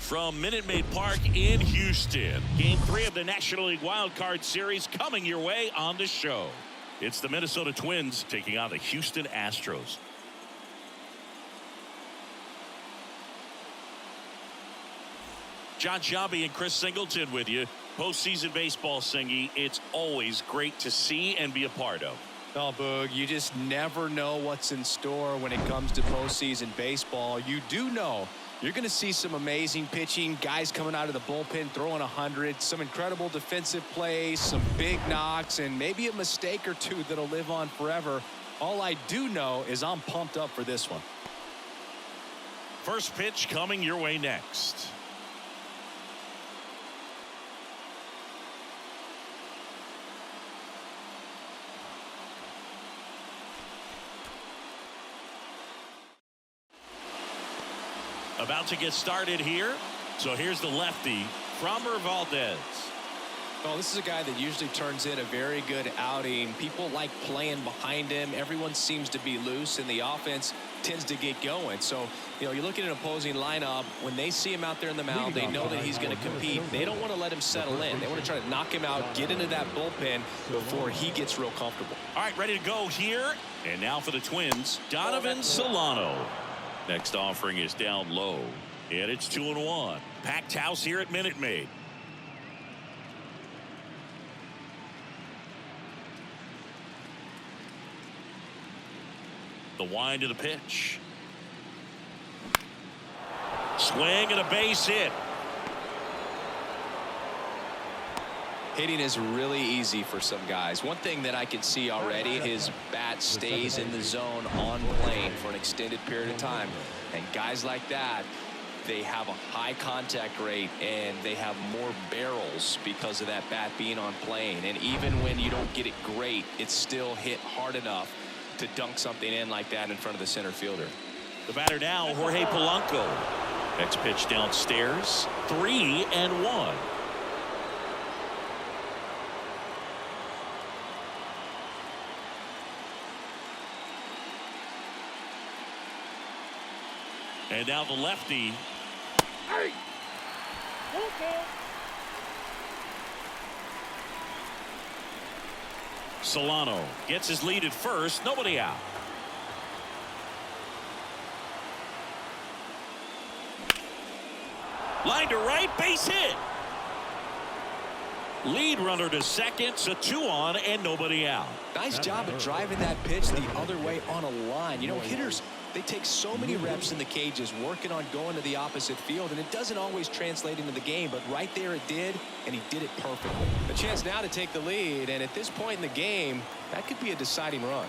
from Minute Maid Park in Houston. Game 3 of the National League Wild Card Series coming your way on the show. It's the Minnesota Twins taking on the Houston Astros. John Shabby and Chris Singleton with you. Postseason baseball, Singy, it's always great to see and be a part of. Oh, Boog, you just never know what's in store when it comes to postseason baseball. You do know you're going to see some amazing pitching, guys coming out of the bullpen throwing 100, some incredible defensive plays, some big knocks, and maybe a mistake or two that'll live on forever. All I do know is I'm pumped up for this one. First pitch coming your way next. About to get started here. So here's the lefty, Framber Valdez. Well, this is a guy that usually turns in a very good outing. People like playing behind him. Everyone seems to be loose, and the offense tends to get going. So, you look at an opposing lineup. When they see him out there in the mound, they know that he's going to compete. They don't want to let him settle in. They want to try to knock him out, get into that bullpen before he gets real comfortable. All right, ready to go here. And now for the Twins, Donovan Solano. Next offering is down low, and it's 2-1. Packed house here at Minute Maid. The wind of the pitch. Swing and a base hit. Hitting is really easy for some guys. One thing that I can see already, his bat stays in the zone on plane for an extended period of time. And guys like that, they have a high contact rate and they have more barrels because of that bat being on plane. And even when you don't get it great, it's still hit hard enough to dunk something in like that in front of the center fielder. The batter now, Jorge Polanco. Next pitch downstairs, 3-1. And now the lefty. Hey. Okay. Solano gets his lead at first. Nobody out. Line to right, base hit. Lead runner to second, so 2 on and nobody out. Nice job of driving that pitch the other way on a line. Hitters, they take so many reps in the cages working on going to the opposite field, and it doesn't always translate into the game, but right there it did, and he did it perfectly. A chance now to take the lead, and at this point in the game, that could be a deciding run.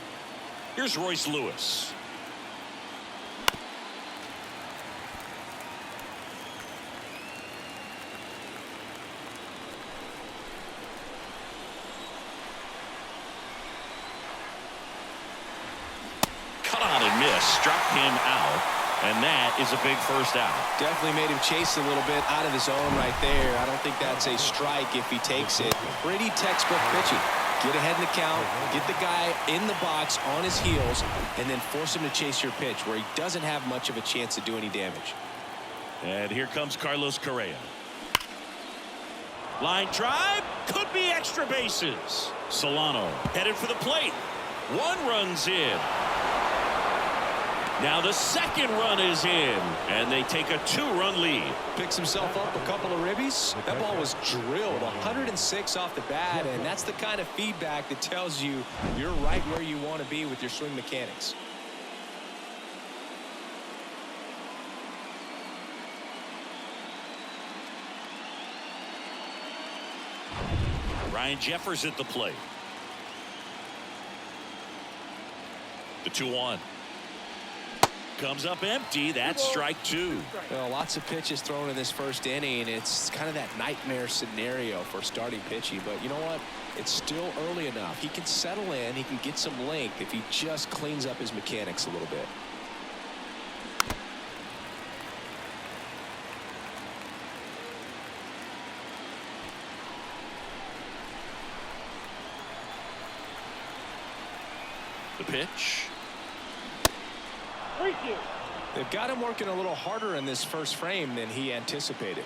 Here's Royce Lewis. Struck him out, and that is a big first out. Definitely made him chase a little bit out of his zone right there. I don't think that's a strike if he takes it. Pretty textbook pitching. Get ahead in the count, get the guy in the box on his heels, and then force him to chase your pitch where he doesn't have much of a chance to do any damage. And here comes Carlos Correa. Line drive, could be extra bases. Solano headed for the plate. 1 run's in. Now the second run is in, and they take a 2-run lead. Picks himself up a couple of ribbies. That ball was drilled 106 off the bat, and that's the kind of feedback that tells you you're right where you want to be with your swing mechanics. Ryan Jeffers at the plate. The 2-1. Comes up empty. That's strike 2. Well, lots of pitches thrown in this first inning. It's kind of that nightmare scenario for starting pitching. But you know what? It's still early enough. He can settle in. He can get some length if he just cleans up his mechanics a little bit. The pitch. 3-2. They've got him working a little harder in this first frame than he anticipated.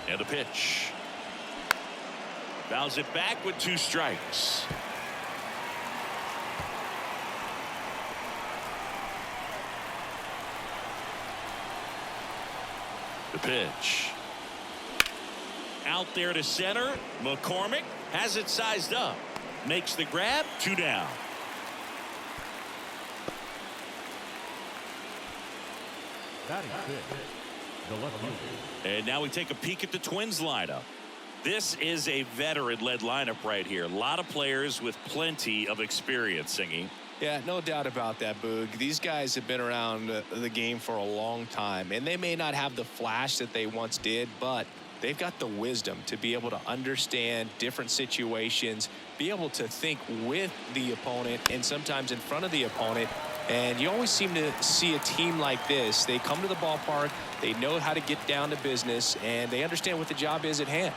And the pitch. Fouls it back with 2 strikes. The pitch. Out there to center. McCormick has it sized up. Makes the grab. 2 down. Batting fifth, the left fielder. And now we take a peek at the Twins lineup. This is a veteran-led lineup right here. A lot of players with plenty of experience, Singy. Yeah, no doubt about that, Boog. These guys have been around the game for a long time, and they may not have the flash that they once did, but they've got the wisdom to be able to understand different situations, be able to think with the opponent and sometimes in front of the opponent. And you always seem to see a team like this. They come to the ballpark, they know how to get down to business, and they understand what the job is at hand.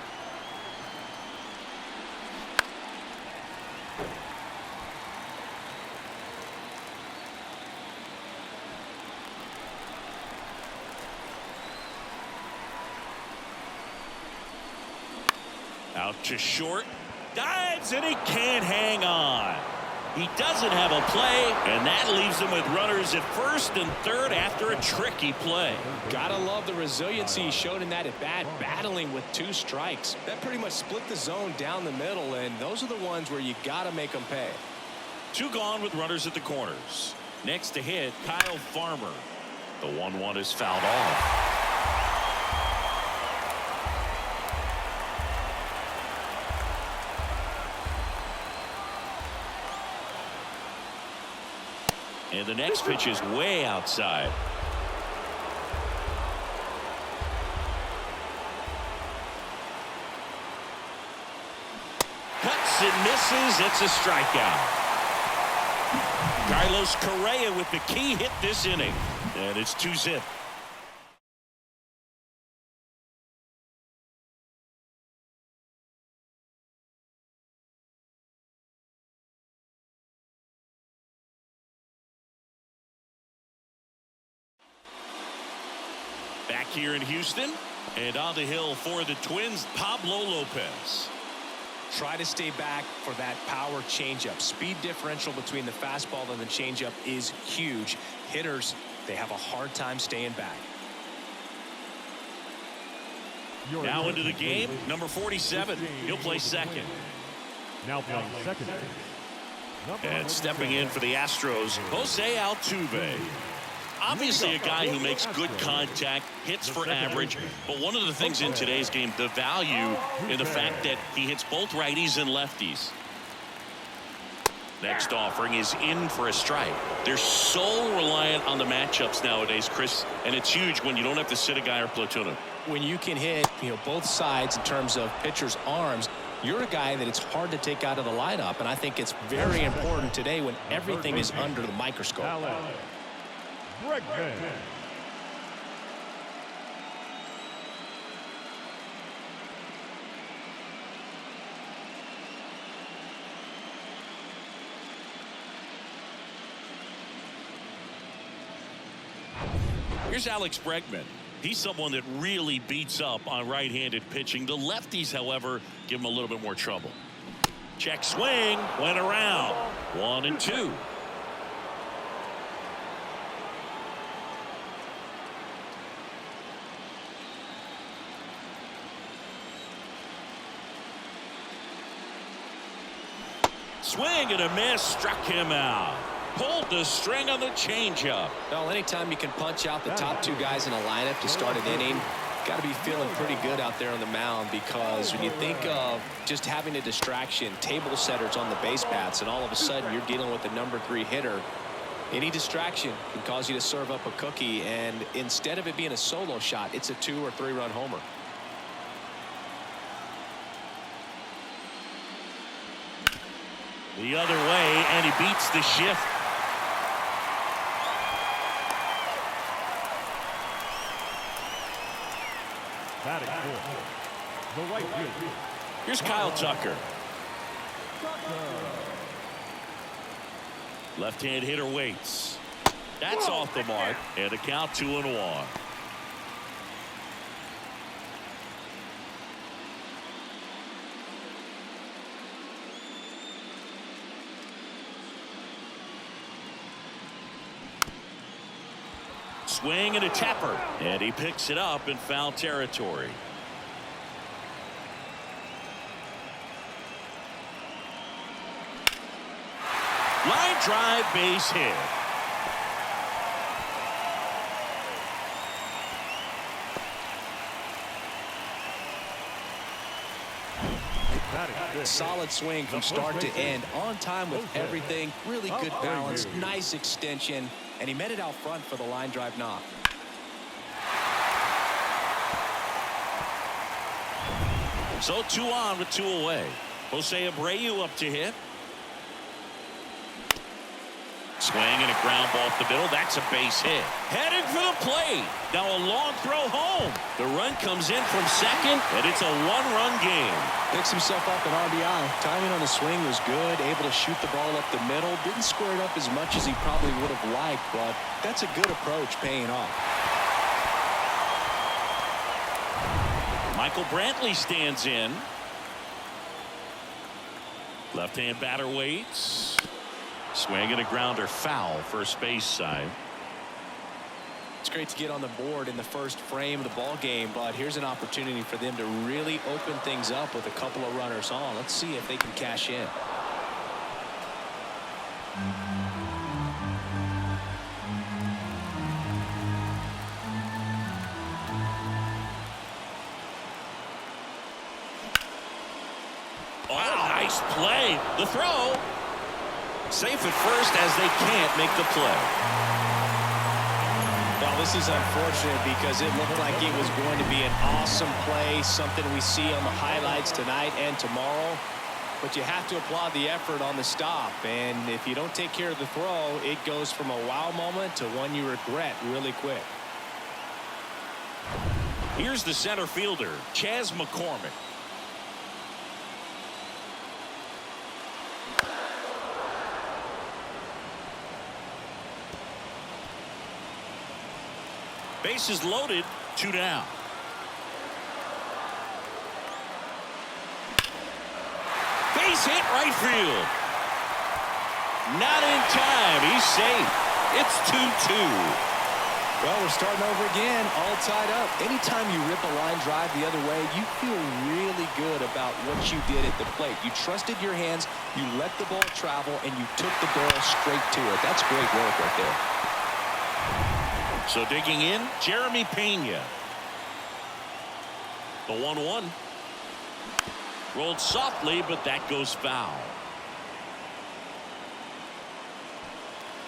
Out to short. Dives, and he can't hang on. He doesn't have a play, and that leaves him with runners at first and third after a tricky play. Gotta love the resiliency he showed in that at bat, battling with 2 strikes. That pretty much split the zone down the middle, and those are the ones where you gotta make them pay. 2 gone with runners at the corners. Next to hit, Kyle Farmer. The 1-1 is fouled off. And the next pitch is way outside. Cuts and misses. It's a strikeout. Carlos Correa with the key hit this inning. And it's 2-zip. Back here in Houston, and on the hill for the Twins, Pablo Lopez. Try to stay back for that power changeup. Speed differential between the fastball and the changeup is huge. Hitters, they have a hard time staying back. Now into the game, number 47. He'll play second. Now playing second. And stepping in for the Astros, Jose Altuve. Obviously a guy who makes good contact, hits for average, but one of the things in today's game, the value in the fact that he hits both righties and lefties. Next offering is in for a strike. They're so reliant on the matchups nowadays, Chris, and it's huge when you don't have to sit a guy or platoon him. When you can hit, both sides in terms of pitchers' arms, you're a guy that it's hard to take out of the lineup, and I think it's very important today when everything is under the microscope. Bregman. Here's Alex Bregman. He's someone that really beats up on right-handed pitching. The lefties, however, give him a little bit more trouble. Check swing, went around. 1-2. Swing and a miss, struck him out. Pulled the string on the changeup. Well, anytime you can punch out the top 2 guys in a lineup to start an inning, got to be feeling pretty good out there on the mound, because when you think of just having a distraction, table setters on the base paths, and all of a sudden you're dealing with the number 3 hitter, any distraction can cause you to serve up a cookie, and instead of it being a solo shot, it's a 2 or 3 run homer. The other way, and he beats the shift. Batting fourth, the right fielder. Here's Kyle Tucker. Left-hand hitter waits. That's off the mark, and a count 2-1. Swing and a tapper, and he picks it up in foul territory. Line drive, base hit. Solid swing from start to end, on time with everything. Really good balance, nice extension, and he met it out front for the line drive knock. So 2 on with 2 away. Jose Abreu up to hit. Swing and a ground ball up the middle. That's a base hit. Headed for the plate. Now a long throw home. The run comes in from second, and it's a 1-run game. Picks himself up an RBI. Timing on the swing was good. Able to shoot the ball up the middle. Didn't square it up as much as he probably would have liked, but that's a good approach paying off. Michael Brantley stands in. Left-hand batter waits. Swing and a grounder, foul, first base side. It's great to get on the board in the first frame of the ball game, but here's an opportunity for them to really open things up with a couple of runners on. Let's see if they can cash in. Oh, nice play. The throw. Safe at first as they can't make the play. Well, this is unfortunate because it looked like it was going to be an awesome play, something we see on the highlights tonight and tomorrow. But you have to applaud the effort on the stop. And if you don't take care of the throw, it goes from a wow moment to one you regret really quick. Here's the center fielder, Chas McCormick. Bases loaded, 2 down. Base hit right field. Not in time. He's safe. It's 2-2. Well, we're starting over again, all tied up. Anytime you rip a line drive the other way, you feel really good about what you did at the plate. You trusted your hands, you let the ball travel, and you took the barrel straight to it. That's great work right there. So digging in, Jeremy Pena. The 1-1. Rolled softly, but that goes foul.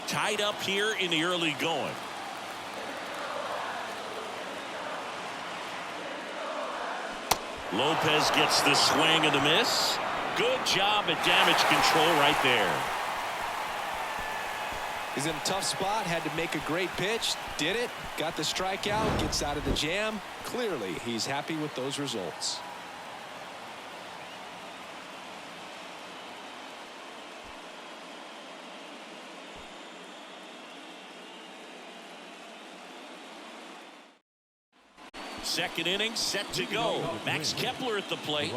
Tied up here in the early going. Lopez gets the swing and the miss. Good job at damage control right there. He's in a tough spot, had to make a great pitch, did it, got the strikeout, gets out of the jam. Clearly, he's happy with those results. Second inning set to go. Max Kepler at the plate.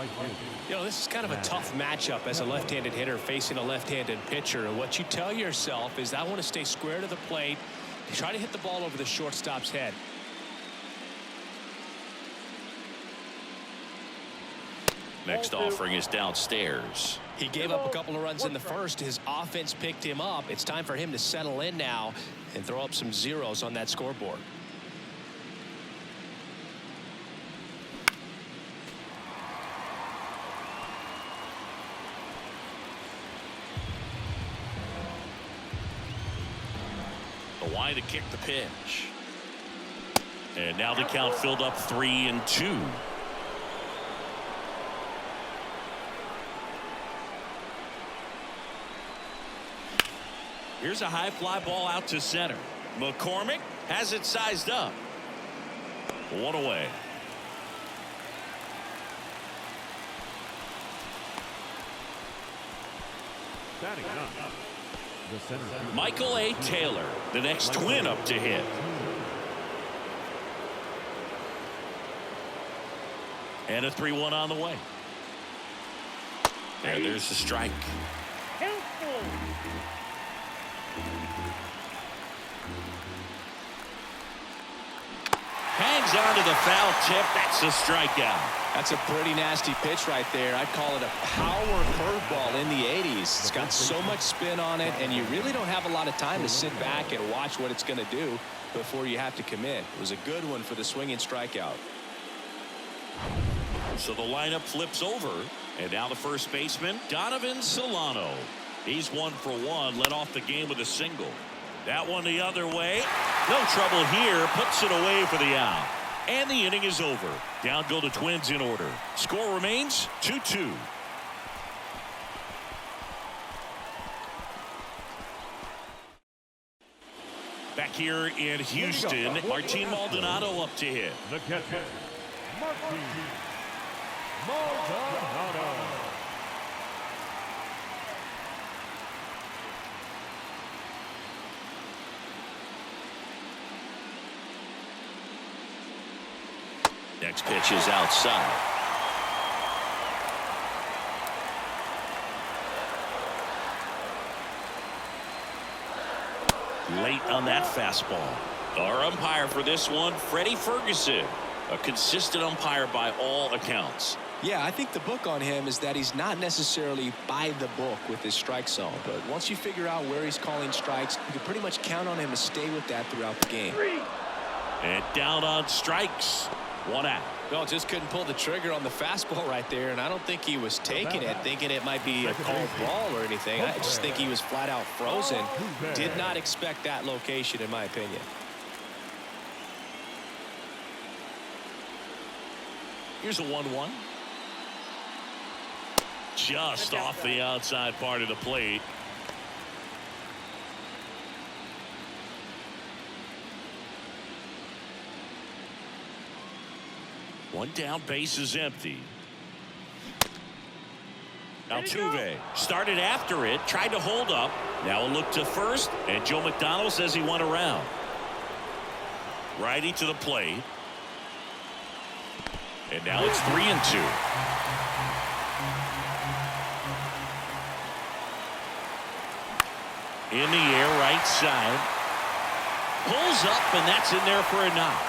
You know, this is kind of a tough matchup as a left-handed hitter facing a left-handed pitcher. And what you tell yourself is, I want to stay square to the plate, try to hit the ball over the shortstop's head. Next offering is downstairs. He gave up a couple of runs in the first. His offense picked him up. It's time for him to settle in now and throw up some zeros on that scoreboard. Why to kick the pitch. And now the count filled up 3-2. Here's a high fly ball out to center. McCormick has it sized up. 1 away. Batting up, The center fielder. Michael A. Taylor, the next twin up to hit. And a 3-1 on the way. And there's the strike. Hangs on to the foul tip. That's a strikeout. That's a pretty nasty pitch right there. I'd call it a power curveball in the 80s. It's got so much spin on it, and you really don't have a lot of time to sit back and watch what it's going to do before you have to commit. It was a good one for the swinging strikeout. So the lineup flips over, and now the first baseman, Donovan Solano. He's 1 for 1, led off the game with a single. That one the other way. No trouble here. Puts it away for the out. And the inning is over. Down go the Twins in order. Score remains 2-2. Back here in Houston, Martin Maldonado up to hit. The catcher, Martin Maldonado. Next pitch is outside. Late on that fastball. Our umpire for this one, Freddie Ferguson. A consistent umpire by all accounts. Yeah, I think the book on him is that he's not necessarily by the book with his strike zone. But once you figure out where he's calling strikes, you can pretty much count on him to stay with that throughout the game. And down on strikes. 1 out. No, just couldn't pull the trigger on the fastball right there, and I don't think he was taking it, thinking it might be a called ball or anything. I just think he was flat out frozen. Did not expect that location, in my opinion. Here's a 1-1. Just off the outside part of the plate. One down, base is empty. Altuve started after it, tried to hold up. Now a look to first, and Joe McDonald says he went around. Righty to the plate. And now it's 3-2. In the air, right side. Pulls up, and that's in there for a knock.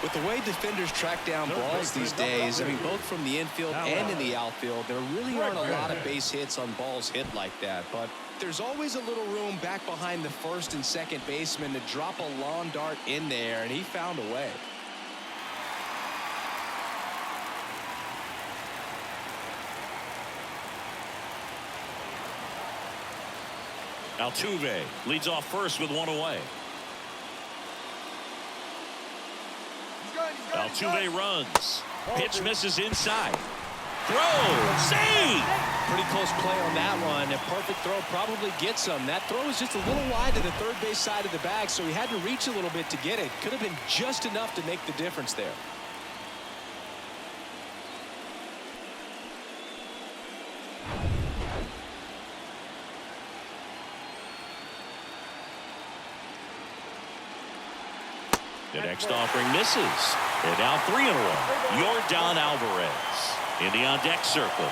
With the way defenders track down balls these days, I mean, both from the infield and in the outfield, there really aren't a lot of base hits on balls hit like that. But there's always a little room back behind the first and second baseman to drop a lawn dart in there, and he found a way. Altuve leads off first with 1 away. Altuve runs. Pitch misses inside. Throw. Save. Pretty close play on that one. A perfect throw probably gets him. That throw is just a little wide to the third base side of the bag, so he had to reach a little bit to get it. Could have been just enough to make the difference there. The next offering misses. And now 3 in a row. Yordan Alvarez in the on-deck circle.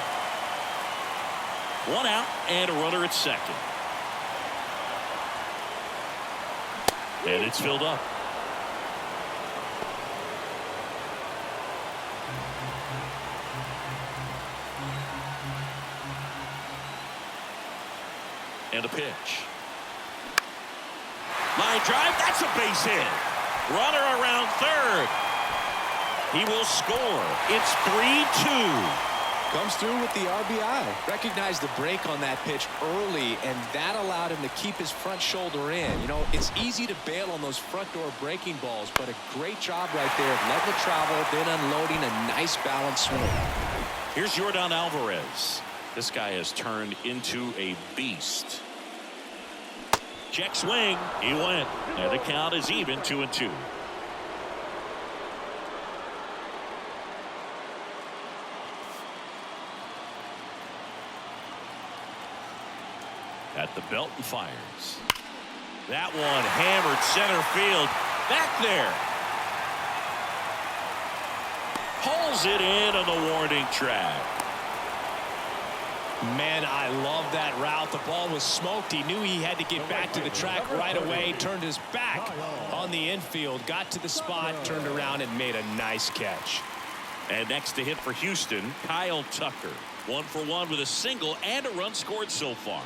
1 out and a runner at second. And it's filled up. And a pitch. Line drive. That's a base hit. Runner around third. He will score. It's 3-2. Comes through with the RBI. Recognized the break on that pitch early, and that allowed him to keep his front shoulder in. You know, it's easy to bail on those front door breaking balls, but a great job right there of letting it travel, then unloading a nice balanced swing. Here's Yordan Alvarez. This guy has turned into a beast. Check swing. He went. And the count is even, 2-2. At the belt and fires. That one hammered center field. Back there. Pulls it in on the warning track. Man, I love that route. The ball was smoked. He knew he had to get back to the track right away. Turned his back on the infield. Got to the spot, turned around, and made a nice catch. And next to hit for Houston, Kyle Tucker. 1 for 1 with a single and a run scored so far.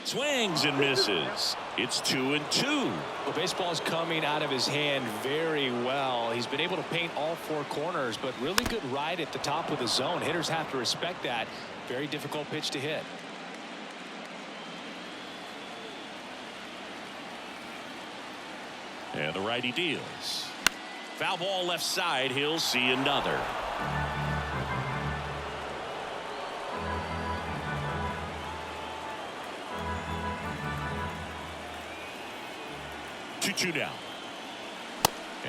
Swings and misses. It's 2-2. Well, baseball's coming out of his hand very well. He's been able to paint all 4 corners, but really good ride at the top of the zone. Hitters have to respect that. Very difficult pitch to hit. And the righty deals. Foul ball left side. He'll see another. Two down.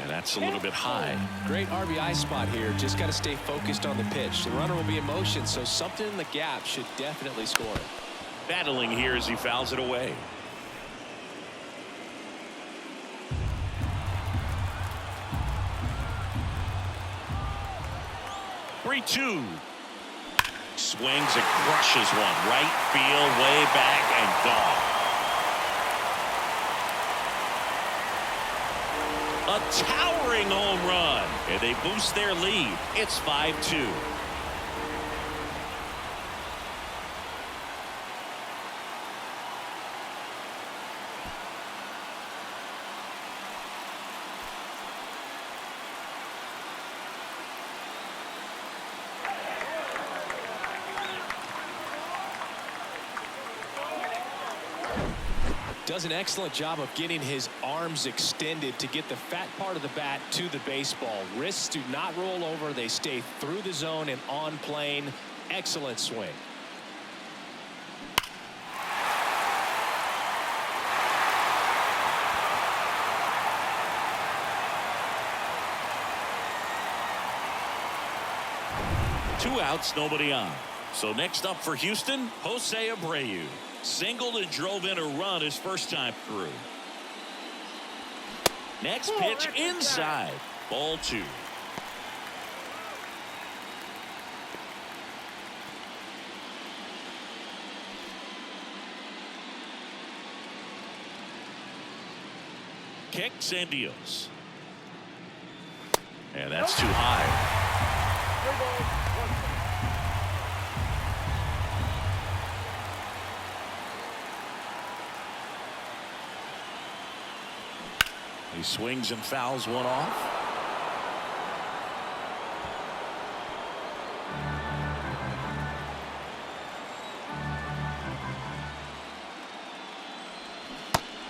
And that's a little bit high. Great RBI spot here. Just got to stay focused on the pitch. The runner will be in motion, so something in the gap should definitely score it. Battling here as he fouls it away. Three-two. Swings and crushes one. Right field, way back, and gone. A towering home run, and they boost their lead. It's 5-2. Does an excellent job of getting his arms extended to get the fat part of the bat to the baseball. Wrists do not roll over. They stay through the zone and on plane. Excellent swing. Two outs, nobody on. So next up for Houston, Jose Abreu. Singled and drove in a run his first time through. Next pitch inside. Ball 2. Kicks and deals. And that's too high. He swings and fouls one off.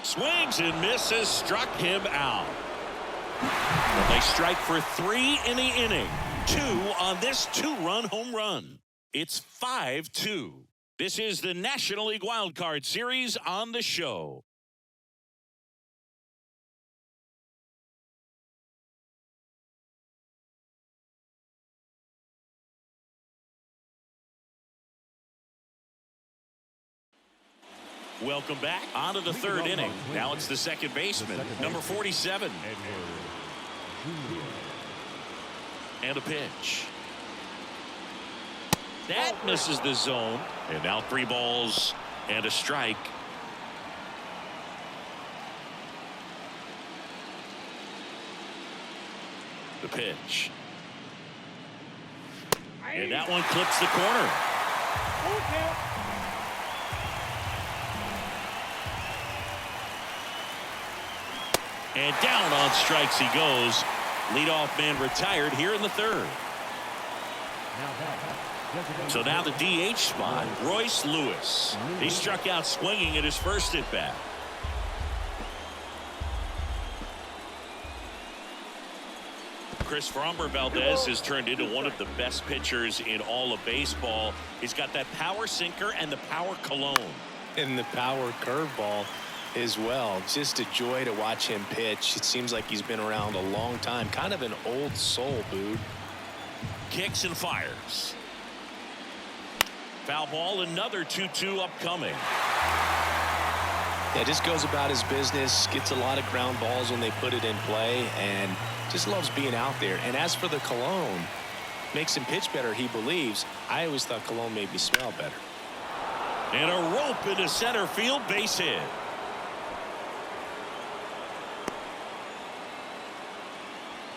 Swings and misses, struck him out. And they strike for 3 in the inning. 2 on this 2-run home run. It's 5-2. This is the National League Wild Card Series on the show. Welcome back onto the 3rd inning. Now it's the second baseman, number 47. And a pitch. That misses the zone. And now 3 balls and a strike. The pitch. And that one clips the corner. And down on strikes he goes. Leadoff man retired here in the 3rd. So now the DH spot, Royce Lewis. He struck out swinging at his first at bat. Chris Framber Valdez has turned into one of the best pitchers in all of baseball. He's got that power sinker and the power cologne. And the power curveball as well. Just a joy to watch him pitch. It seems like he's been around a long time. Kind of an old soul, Bood. Kicks and fires. Foul ball, another 2-2 upcoming. Yeah, just goes about his business, gets a lot of ground balls when they put it in play, and just loves being out there. And as for the cologne, makes him pitch better, he believes. I always thought cologne made me smell better. And a rope into center field, base hit.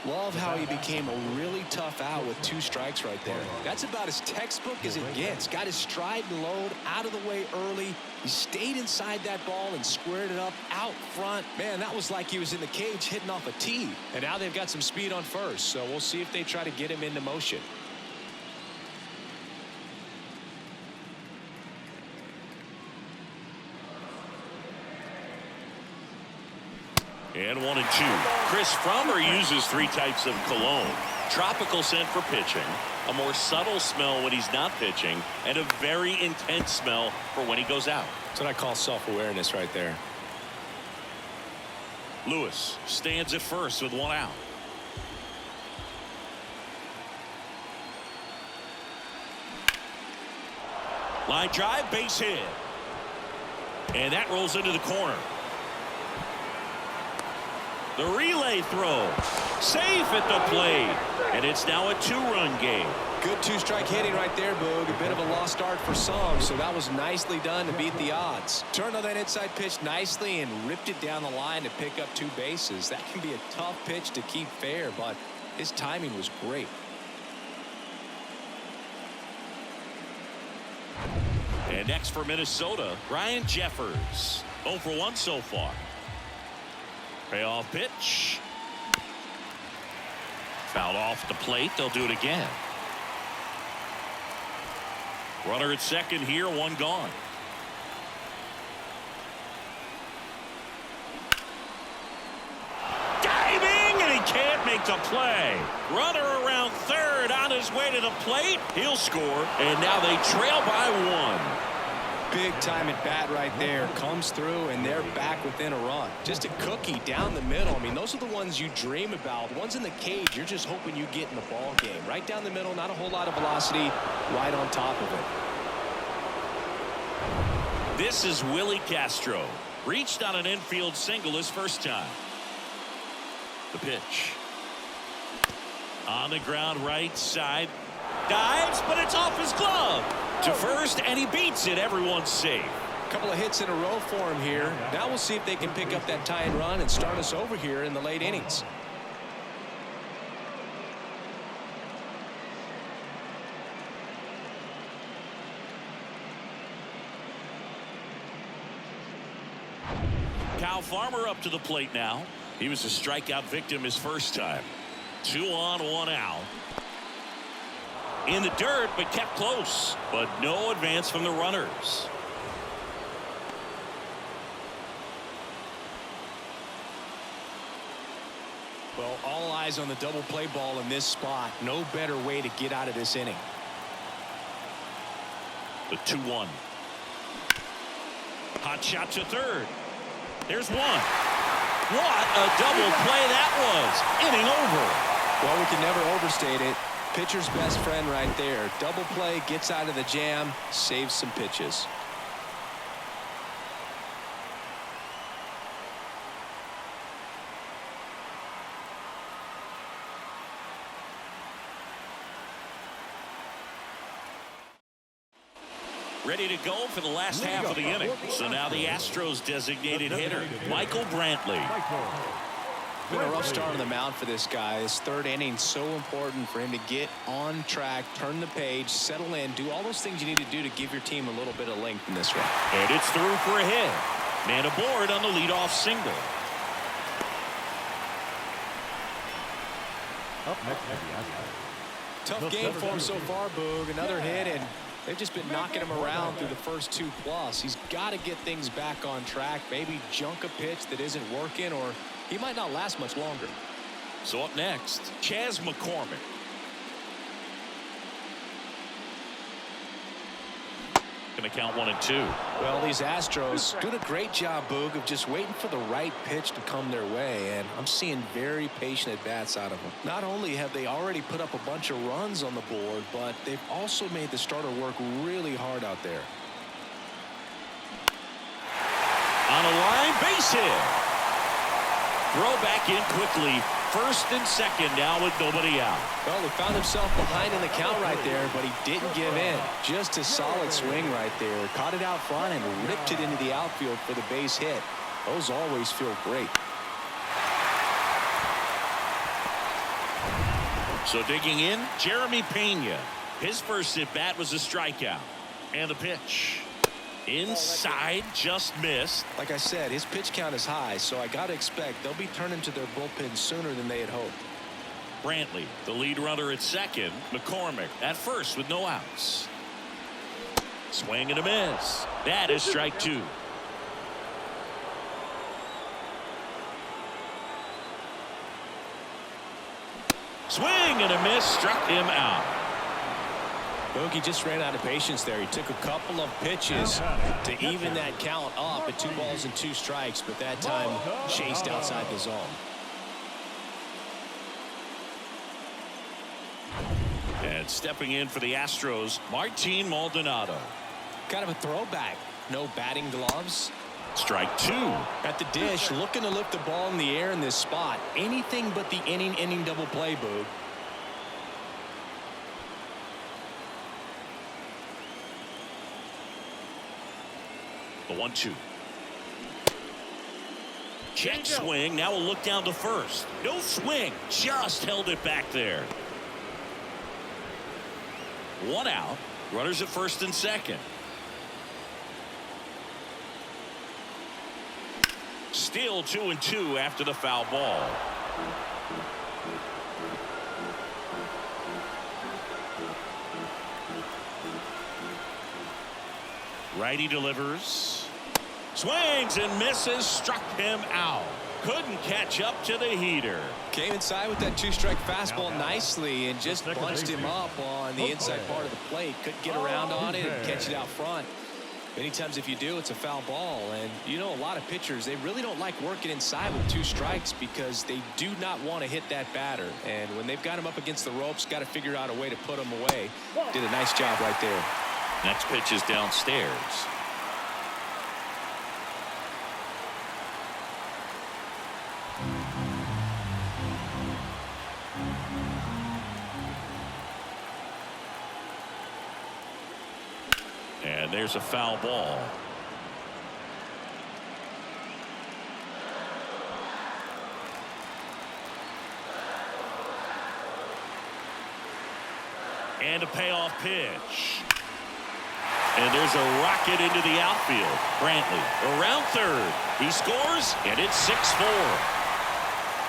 Love how he became a really tough out with 2 strikes right there. That's about as textbook as it gets. Got his stride and load out of the way early. He stayed inside that ball and squared it up out front. Man, that was like he was in the cage hitting off a tee. And now they've got some speed on first, so we'll see if they try to get him into motion. And 1-2. Chris Frommer uses 3 types of cologne. Tropical scent for pitching, a more subtle smell when he's not pitching, and a very intense smell for when he goes out. That's what I call self-awareness right there. Lewis stands at first with 1 out. Line drive, base hit. And that rolls into the corner. The relay throw. Safe at the plate. And it's now a 2-run game. Good 2-strike hitting right there, Boog. A bit of a lost start for some, so that was nicely done to beat the odds. Turned on that inside pitch nicely and ripped it down the line to pick up 2 bases. That can be a tough pitch to keep fair, but his timing was great. And next for Minnesota, Ryan Jeffers. 0 for 1 so far. Payoff pitch. Fouled off the plate. They'll do it again. Runner at second here, 1 gone. Diving, and he can't make the play. Runner around third on his way to the plate. He'll score, and now they trail by 1. Big time at bat right there. Comes through, and they're back within a run. Just a cookie down the middle. I mean, those are the ones you dream about. The ones in the cage, you're just hoping you get in the ball game. Right down the middle, not a whole lot of velocity, right on top of it. This is Willie Castro. Reached on an infield single his first time. The pitch. On the ground right side. Dives, but it's off his glove. To first, and he beats it. Everyone's safe. A couple of hits in a row for him here. Now we'll see if they can pick up that tying run and start us over here in the late innings. Kyle Farmer up to the plate now. He was a strikeout victim his first time. 2 on, 1 out. In the dirt, but kept close. But no advance from the runners. Well, all eyes on the double play ball in this spot. No better way to get out of this inning. The 2-1. Hot shot to third. There's 1. What a double play that was. Inning over. Well, we can never overstate it. Pitcher's best friend right there. Double play, gets out of the jam, saves some pitches. Ready to go for the last half of the inning. So now the Astros designated hitter, Michael Brantley. Been a rough start on the mound for this guy. His 3rd inning, so important for him to get on track, turn the page, settle in, do all those things you need to do to give your team a little bit of length in this one. And it's through for a hit. Man aboard on the leadoff single. Up next is the Astros. Tough game for him so far, Boog. Another hit, and they've just been knocking him around through the first 2+. He's got to get things back on track, maybe junk a pitch that isn't working, or he might not last much longer. So up next, Chas McCormick. Going to count 1-2. Well, these Astros doing a great job, Boog, of just waiting for the right pitch to come their way, and I'm seeing very patient at-bats out of them. Not only have they already put up a bunch of runs on the board, but they've also made the starter work really hard out there. On a line, base hit. Throw back in quickly. First and second now with nobody out. Well, he found himself behind in the count right there, but he didn't give in. Just a solid swing right there. Caught it out front and ripped it into the outfield for the base hit. Those always feel great. So digging in, Jeremy Pena. His first at-bat was a strikeout. And the pitch. Inside, just missed. Like I said, his pitch count is high, so I got to expect they'll be turning to their bullpen sooner than they had hoped. Brantley, the lead runner at second. McCormick at first with no outs. Swing and a miss. That is strike two. Swing and a miss, struck him out. Bogey just ran out of patience there. He took a couple of pitches to even that count up at 2-2 strikes, but that time chased outside the zone. And stepping in for the Astros, Martin Maldonado. Kind of a throwback. No batting gloves. Strike two. At the dish, looking to lift the ball in the air in this spot. Anything but the inning double play, Boog. The 1-2. Check swing. Now a look down to first. No swing. Just held it back there. One out. Runners at first and second. Still 2-2 after the foul ball. Righty delivers. Swings and misses. Struck him out. Couldn't catch up to the heater. Came inside with that 2-strike fastball nicely and just bunched him up on the inside part of the plate. Couldn't get around on it and catch it out front. Many times if you do, it's a foul ball. And you know, a lot of pitchers, they really don't like working inside with 2 strikes because they do not want to hit that batter. And when they've got him up against the ropes, got to figure out a way to put him away. Did a nice job right there. Next pitch is downstairs. And there's a foul ball. And a payoff pitch. And there's a rocket into the outfield. Brantley around third. He scores, and it's 6-4.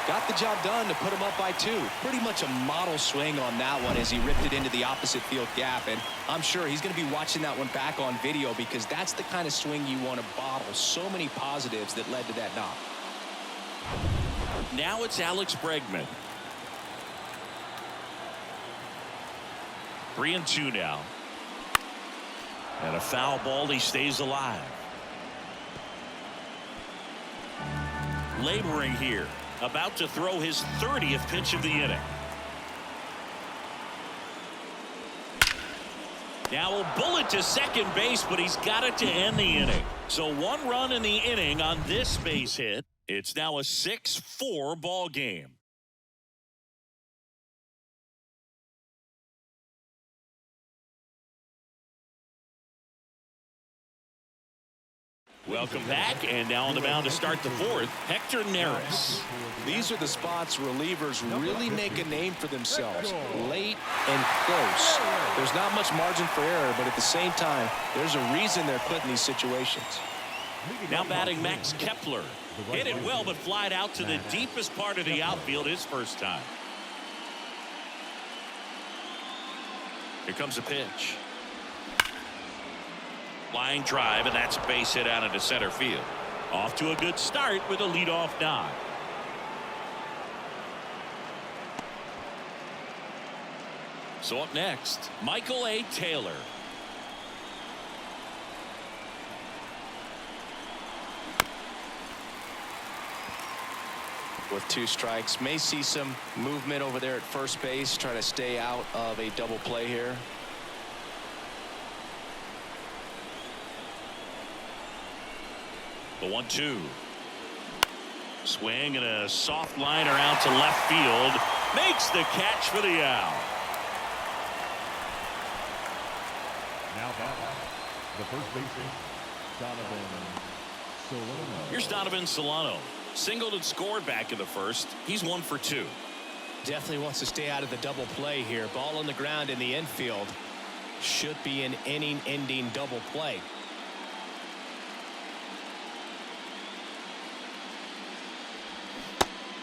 Got the job done to put him up by 2. Pretty much a model swing on that one as he ripped it into the opposite field gap. And I'm sure he's going to be watching that one back on video because that's the kind of swing you want to bottle. So many positives that led to that knock. Now it's Alex Bregman. 3-2 now. And a foul ball. He stays alive. Laboring here. About to throw his 30th pitch of the inning. Now a bullet to second base, but he's got it to end the inning. So 1 run in the inning on this base hit. It's now a 6-4 ball game. Welcome back, and now on the mound to start the 4th, Hector Neris. These are the spots relievers really make a name for themselves. Late and close. There's not much margin for error, but at the same time, there's a reason they're put in these situations. Now batting Max Kepler. Hit it well, but flied out to the deepest part of the outfield his first time. Here comes a pitch. Line drive, and that's a base hit out into center field. Off to a good start with a leadoff knock. So up next, Michael A. Taylor. with 2 strikes. May see some movement over there at first base, trying to stay out of a double play here. The 1-2. Swing and a soft liner out to left field. Makes the catch for the out. Now batting, the first baseman, Donovan Solano. Here's Donovan Solano. Singled and scored back in the first. He's 1 for 2. Definitely wants to stay out of the double play here. Ball on the ground in the infield. Should be an inning-ending double play.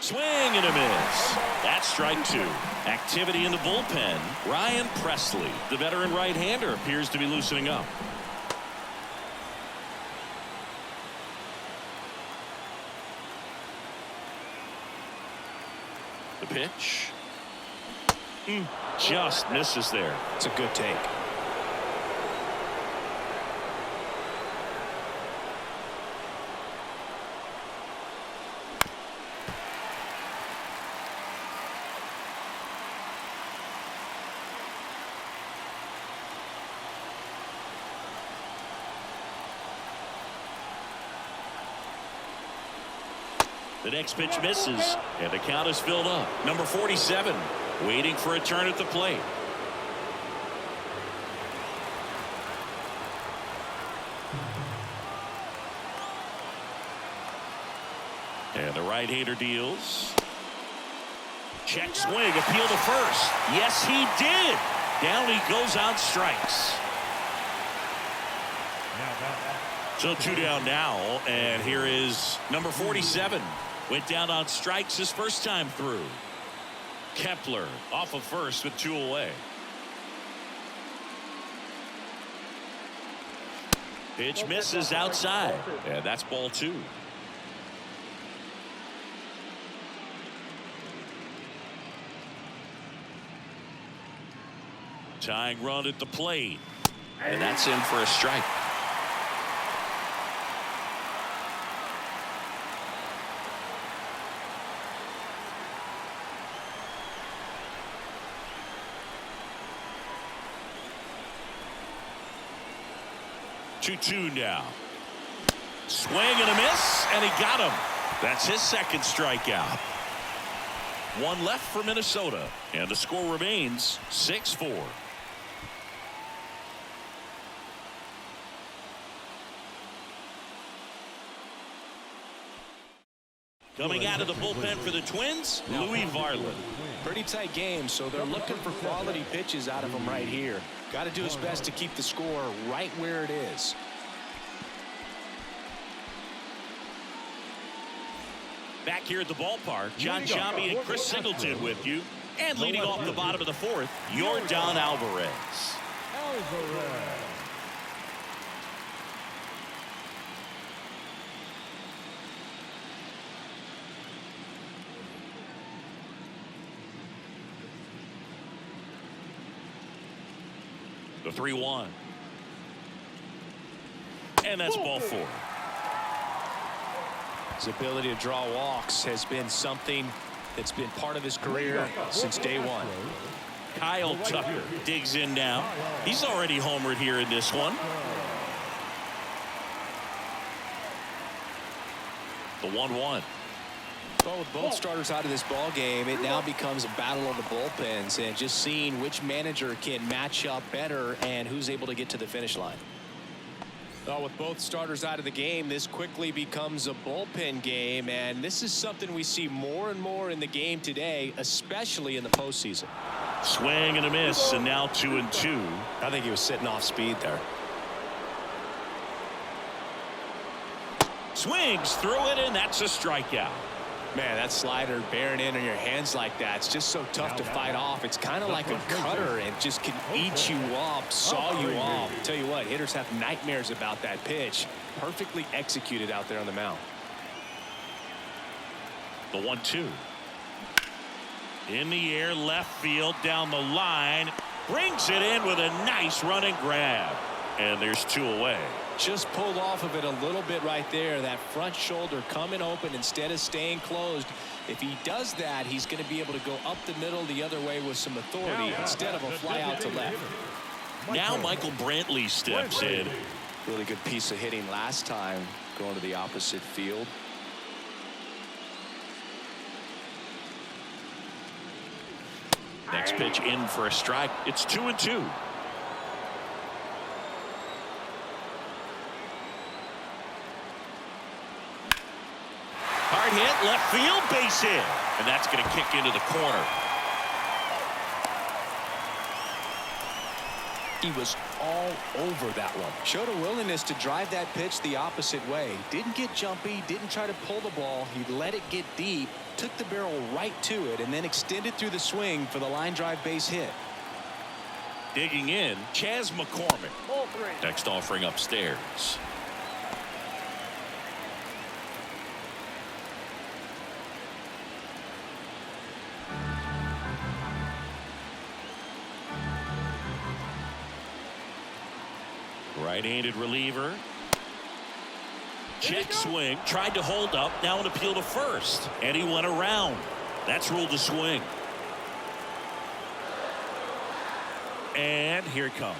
Swing and a miss. That's strike 2. Activity in the bullpen. Ryan Presley, the veteran right-hander, appears to be loosening up. The pitch. Just misses there. It's a good take. The next pitch misses, and the count is filled up. Number 47, waiting for a turn at the plate. And the right-hander deals. Check swing, appeal to first. Yes, he did. Down he goes on strikes. So 2 down now, and here is number 47. Went down on strikes his first time through. Kepler off of first with 2 away. Pitch misses outside, and that's ball 2. Tying run at the plate, and that's in for a strike. Two now. Swing and a miss, and he got him. That's his second strikeout. 1 left for Minnesota, and the score remains 6-4. Coming out of the bullpen for the Twins, Louis Varland. Pretty tight game, so they're looking for quality pitches out of him right here. Got to do his best to keep the score right where it is. Back here at the ballpark, John Chambi and Chris Singleton with you. And leading off the bottom of the 4th, Yordan Alvarez. The 3-1. And that's ball 4. His ability to draw walks has been something that's been part of his career since day 1. Kyle Tucker digs in now. He's already homered here in this one. The 1-1. Well, with both starters out of this ball game, it now becomes a battle of the bullpens and just seeing which manager can match up better and who's able to get to the finish line. Well, with both starters out of the game, this quickly becomes a bullpen game, and this is something we see more and more in the game today, especially in the postseason. Swing and a miss, and now 2-2. I think he was sitting off speed there. Swings through it, and that's a strikeout. Man, that slider bearing in on your hands like that, it's just so tough to fight off. It's kind of like a cutter and just can eat you up, saw you off. Tell you what, hitters have nightmares about that pitch. Perfectly executed out there on the mound. The 1-2. In the air, left field, down the line. Brings it in with a nice run and grab. And there's 2 away. Just pulled off of it a little bit right there. That front shoulder coming open instead of staying closed. If he does that, he's going to be able to go up the middle the other way with some authority instead of a fly out to left. Now Michael Brantley steps in. Really good piece of hitting last time, going to the opposite field. Next pitch in for a strike. It's 2-2. Hard hit, left field, base hit. And that's going to kick into the corner. He was all over that one. Showed a willingness to drive that pitch the opposite way. Didn't get jumpy, didn't try to pull the ball. He let it get deep, took the barrel right to it, and then extended through the swing for the line drive base hit. Digging in, Chas McCormick. Next offering upstairs. Right-handed reliever. Check swing. Tried to hold up. Now an appeal to first. And he went around. That's ruled a swing. And here it comes.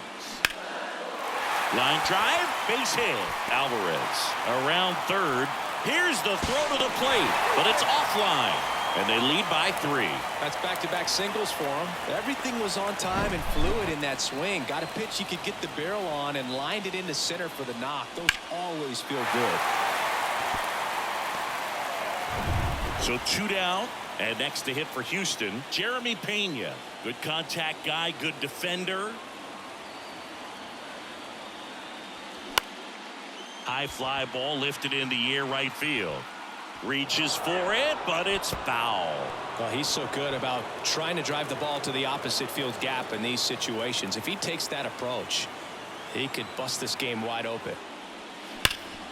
Line drive. Base hit. Alvarez around third. Here's the throw to the plate. But it's offline. And they lead by 3. That's back-to-back singles for him. Everything was on time and fluid in that swing. Got a pitch he could get the barrel on and lined it into center for the knock. Those always feel good. So 2 down. And next to hit for Houston, Jeremy Pena. Good contact guy, good defender. High fly ball lifted in the air right field. Reaches for it, but it's foul. Well, he's so good about trying to drive the ball to the opposite field gap in these situations. If he takes that approach, he could bust this game wide open.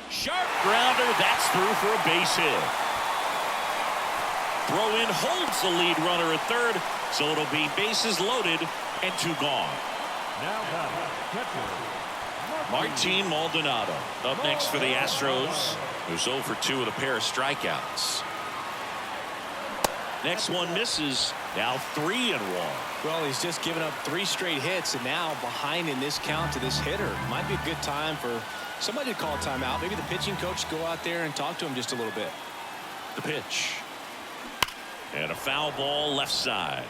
Sharp grounder. That's through for a base hit. Throw in holds the lead runner at third, so it'll be bases loaded and 2 gone. Now catcher, Martin Maldonado up next for the Astros, who's 0 for 2 with a pair of strikeouts. Next one misses. Now 3-1. Well, he's just given up 3 straight hits, and now behind in this count to this hitter. Might be a good time for somebody to call a timeout. Maybe the pitching coach go out there and talk to him just a little bit. The pitch. And a foul ball left side.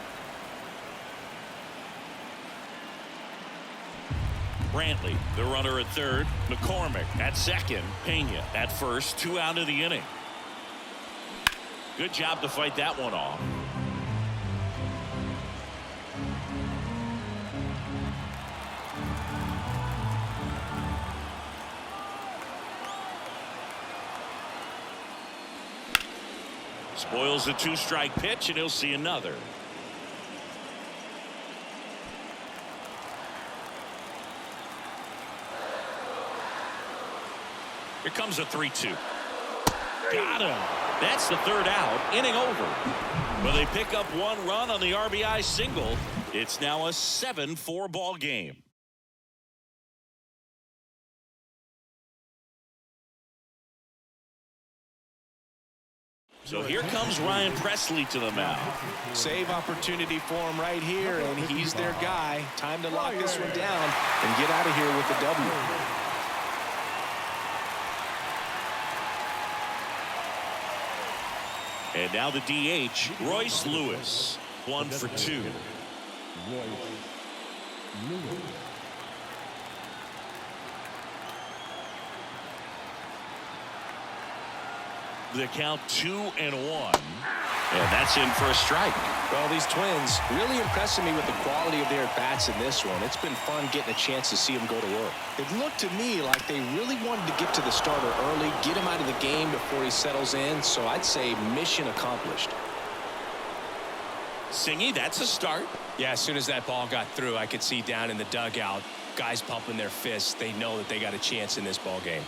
Brantley, the runner at third. McCormick at second. Pena at first. 2 out of the inning. Good job to fight that one off. Spoils the 2-strike pitch, and he'll see another. Here comes a 3-2. Got him. That's the 3rd out. Inning over. But they pick up 1 run on the RBI single. It's now a 7-4 ball game. So here comes Ryan Presley to the mound. Save opportunity for him right here, and he's their guy. Time to lock this one down and get out of here with the W. And now the DH, Royce Lewis. 1 for 2. The count 2-1. And that's in for a strike. Well, these Twins really impressing me with the quality of their at-bats in this one. It's been fun getting a chance to see them go to work. It looked to me like they really wanted to get to the starter early, get him out of the game before he settles in. So I'd say mission accomplished. Singy, that's a start. Yeah, as soon as that ball got through, I could see down in the dugout, guys pumping their fists. They know that they got a chance in this ball game.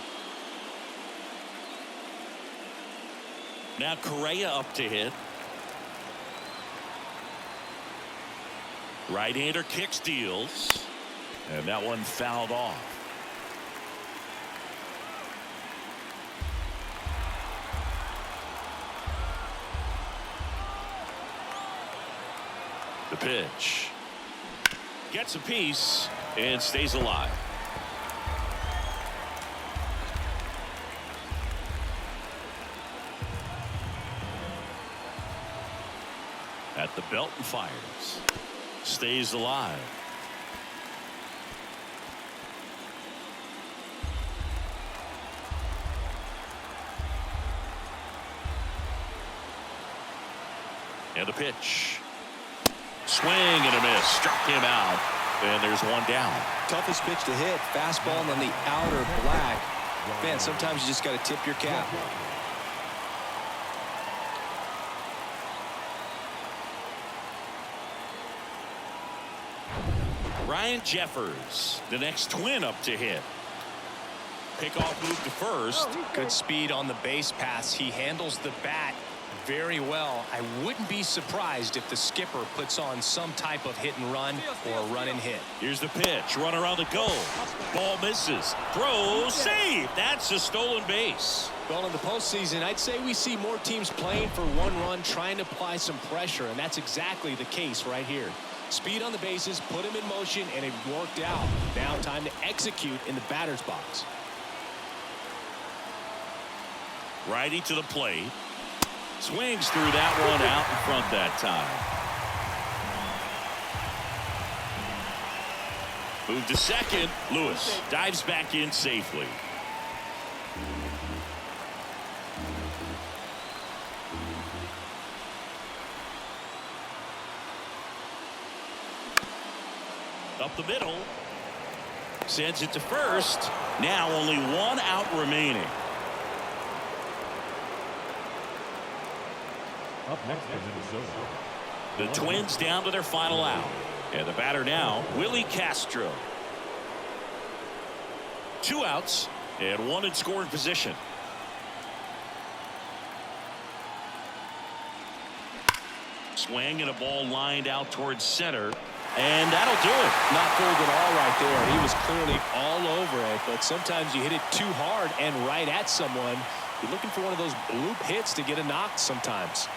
Now Correa up to hit. Right-hander kicks, deals. And that one fouled off. The pitch. Gets a piece and stays alive. At the belt and fires. Stays alive. And a pitch. Swing and a miss. Struck him out. And there's one down. Toughest pitch to hit. Fastball on the outer black. Man, sometimes you just got to tip your cap. Ryan Jeffers, the next Twin up to hit. Pickoff move to first. Good speed on the base pass. He handles the bat very well. I wouldn't be surprised if the skipper puts on some type of hit and run or run and hit. Here's the pitch. Runner on the goal. Ball misses. Throw. Save. That's a stolen base. Well, in the postseason, I'd say we see more teams playing for one run, trying to apply some pressure, and that's exactly the case right here. Speed on the bases, put him in motion, and it worked out. Now time to execute in the batter's box. Righty to the plate. Swings through that one out in front that time. Move to second. Lewis dives back in safely. Up the middle. Sends it to first. Now only one out remaining. Up next for Minnesota. The Twins down to their final out. And the batter now, Willie Castro. 2 outs and 1 in scoring position. Swing and a ball lined out towards center. And that'll do it. Not fooled at all right there. He was clearly all over it, but sometimes you hit it too hard and right at someone. You're looking for one of those bloop hits to get a knock sometimes.